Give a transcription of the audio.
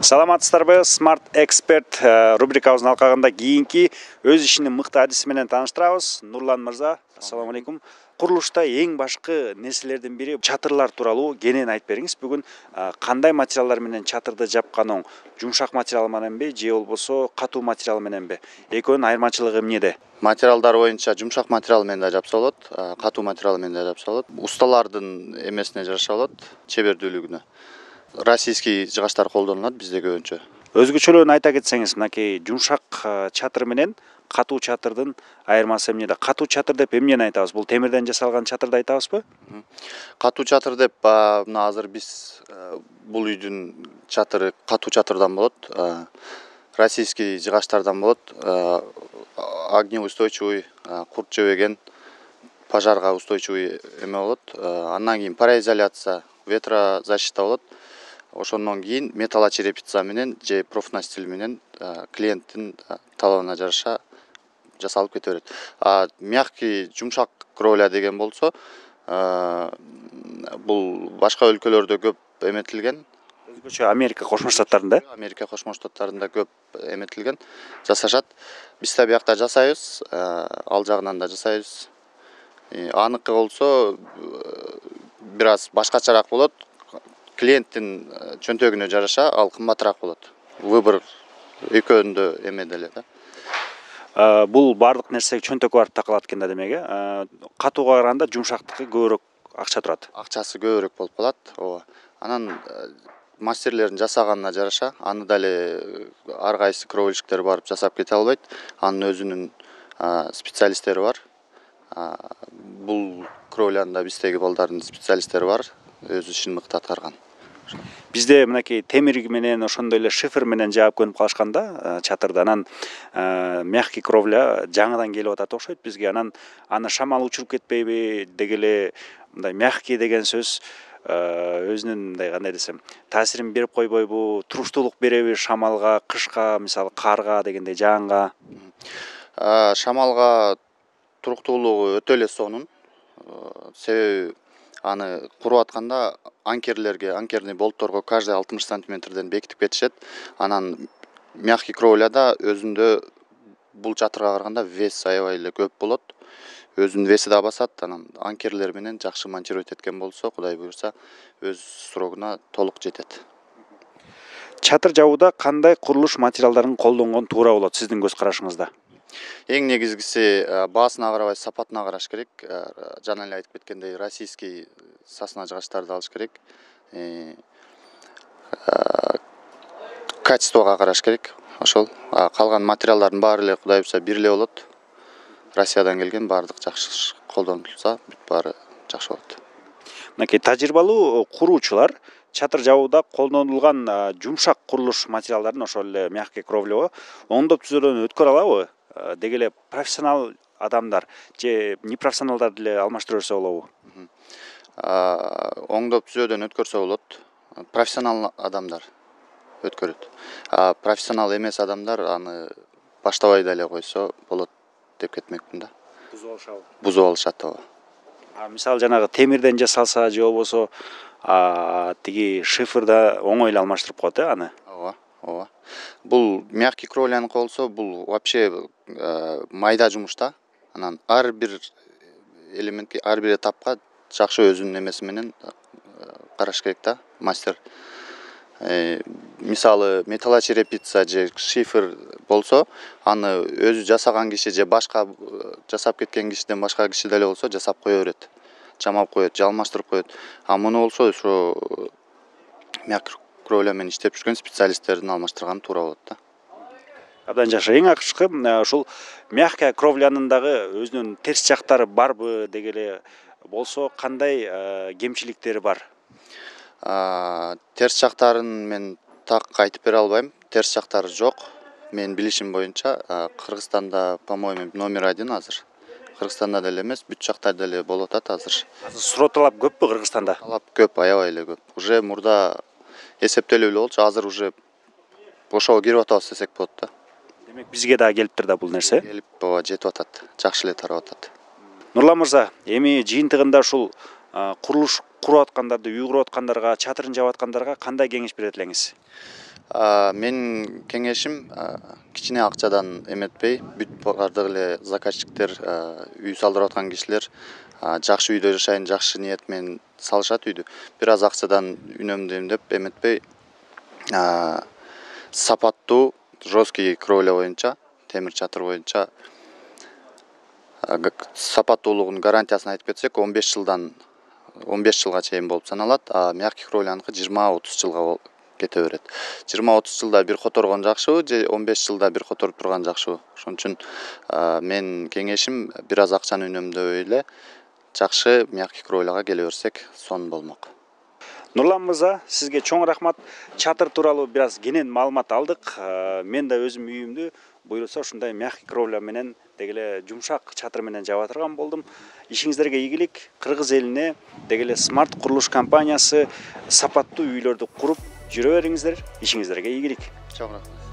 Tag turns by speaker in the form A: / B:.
A: Саламатсыздарбы, Smart Expert рубрикабыздын алкагында кийинки өз ишинин мыкты адиси менен тааныштырабыз. Нурлан мырза, ассаламу алейкум. Курулушта эң башкы нерселердин бири чатырлар тууралуу кенен айтып бериңиз. Бүгүн кандай материалдар менен чатырды жапканың? Жумшак материал мененби же болбосо катуу материал мененби? Экөөнүн айырмачылыгы эмнеде?
B: Материалдар боюнча жумшак материал менен да жапса болот, катуу материал менен да жапса болот. Усталардын эмесине жараша болот, чебердүүлүгүнө. Российский жыгачтар колдонулат бизде көбүнчө.
A: Өзгөчөлүгүн айта кетсеңиз, мынакей жумшак чатыр менен катуу чатырдын айырмасы эмнеде? Катуу чатыр деп эмнени айтабыз? Бул темирден жасалган чатырды айтабызбы?
B: Катуу чатыр деп мына азыр биз бул үйдүн чатыры катуу чатырдан болот. Российский жыгачтардан болот. Огнеустойчивый, курт жебеген, пожарга устойчивый эме болот. Андан кийин пароизоляция, ветрозащита болот. Ошондон кийин металлочерепица менен же профнастил менен клиенттин талабына жараша жасалып кете берет. Мягкий жумшак кровля деген болсо, бул башка өлкөлөрдө көп эметилген.
A: Өзгөчө Америка Кошмо Штаттарында?
B: Америка Кошмо Штаттарында көп эметилген, жасашат. Биз да биякта жасайбыз, ал жагынан да жасайбыз. Аныкы болсо бир аз башкачараак болот. Клиенттин чөнтөгүнө жараша ал кымбатыраак болот. Выбор экөөндө эме деле да.
A: Бул бардык нерсе чөнтөккө барып такалат экен да, демек, катууга караганда жумшактыкы көбүрөөк акча турат.
B: Акчасы көбүрөөк болуп калат. Ооба. Анан мастерлердин жасаганына жараша, аны дале ар кайсы кровельщиктер барып жасап кете албайт. Анын өзүнүн специалисттери бар. Бул кровляны да биздеги балдардын специалисттери бар, өз ишин мыкты аткарган.
A: Бизде мынакей темир менен ошондой эле шифер менен жаап көнүп калышканда чатырды, анан мягкий кровля жаңыдан келип атат окшойт бизге. Анан аны шамал учуруп кетпейби, деги эле мындай мягкий деген сөз өзүнүн мындай кандай десем, таасирин берип койбойбу, туруштуулук береби шамалга, кышка, мисалы карга дегендей жаанга?
B: Шамалга туруктуулугу өтө эле сонун. Себеби аны куруп атканда анкерный болтторго каждый 60 сантиметрден бекитип кетишет. Анан мягкий кровляда өзүндө бул чатырга караганда вес аябай эле көп болот. Өзүнүн веси да басат. Анан анкерлер менен жакшы монтировать эткен болсо, Кудай буйрса, өз срогуна толук жетет.
A: Чатыр жабууда кандай курулуш материалдарын колдонгон туура болот сиздин көз карашыңызда?
B: Эң негизгиси баасына карабай сапатына караш керек. Жана эле айтып кеткендей, российский сосна жыгачтарды алыш керек. Качествого караш керек. Ошол. Калган материалдардын баары эле Кудай буйрса бир эле болот. Россиядан келген бардык жакшы колдонулса, баары жакшы болот.
A: Мынакей тажрыйбалуу куруучулар чатыр жабууда колдонулган жумшак курулуш материалдарын, ошол эле мягкий кровляго оңдоп түзөөдөн өткөрө алабы? Деги эле профессионал адамдар же непрофессионалдар деле алмаштыра берсе болобу?
B: Оңдоп түзөөдөн өткөрсө болот. Профессионал адамдар өткөрөт. Профессионал эмес адамдар аны баштабай деле койсо болот деп кетмекмин да.
A: Бузуп алышабы?
B: Бузуп алышат, ооба.
A: Мисалы жанагы темирден жасалса же болбосо тиги шиферда оңой эле алмаштырып коет аны?
B: Ооба. Бул мягкий кровляныкы болсо, бул вообще майда жумушта. Анан ар бир элементке, ар бир этапка жакшы өзүнүн эмеси менен караш керек да, мастер. Мисалы металлочерепица же шифер болсо, аны өзү жасаган киши же башка жасап кеткен кишиден башка киши деле болсо жасап кое берет. Жамап коет, же алмаштырып коет. Муну болсо ошо мягкий кровля менен иштеп жүргөн специалисттердин алмаштырганы туура болот да.
A: Абдан жакшы. Эң акыркы ушул мягкий кровлянын дагы өзүнүн терс жактары барбы, деги эле болсо кандай кемчиликтери бар?
B: Терс жактарын мен так айтып бере албайм. Терс жактары жок. Мен билишим боюнча Кыргызстанда, по-моему, номер 1 азыр. Кыргызстанда деле эмес, бүт жакта деле болуп атат азыр.
A: Суроо талап көппү Кыргызстанда?
B: Талап көп, аябай эле көп. Уже мурда эсептелүү эле болчу, азыр уже ошого кирип атабыз десек болот да.
A: Демек бизге да келиптир да бул нерсе?
B: Келип, жетип атат. Жакшы эле тарап атат.
A: Нурлан мырза, эми жыйынтыгында ушул курулуш куруп аткандарды, үй куруп аткандарга, чатырын жаап аткандарга кандай кеңеш берет элеңиз?
B: Менин кеңешим кичине акчадан эметпей, бүт бардык эле заказчиктер, үй салдырып аткан кишилер жакшы үйдө жашайын, жакшы ниет менен салышат үйдү. Бир аз акчадан үнөмдөйм деп эметпей, сапаттуу жесткий кровля боюнча, темир чатыр боюнча сапаттуулугунун гарантиясын айтып кетсек, 15 жылга чейин болуп саналат. Мягкий кровляныкы 20-30 жылга кете берет. 20-30 жылда бир которгон жакшыбы же 15 жылда бир которуп турган жакшыбы? Ошон үчүн менин кеңешим бир аз акчаны үнөмдөй эле жакшы мягкий кровляга келе берсек сонун болмок.
A: Нурлан мырза, сизге чоң рахмат. Чатыр тууралуу бир аз кенен маалымат алдык. Мен да өзүм үйүмдү буюрса ушундай мягкий кровля менен дегеле жумшак чатыр менен жаба турган болдум. Ишиңиздерге ийгилик. Кыргыз элине дегеле Smart курулуш компаниясы сапаттуу үйлөрдү куруп жүрө бериңиздер. Ишиңиздерге ийгилик.
B: Чоң рахмат.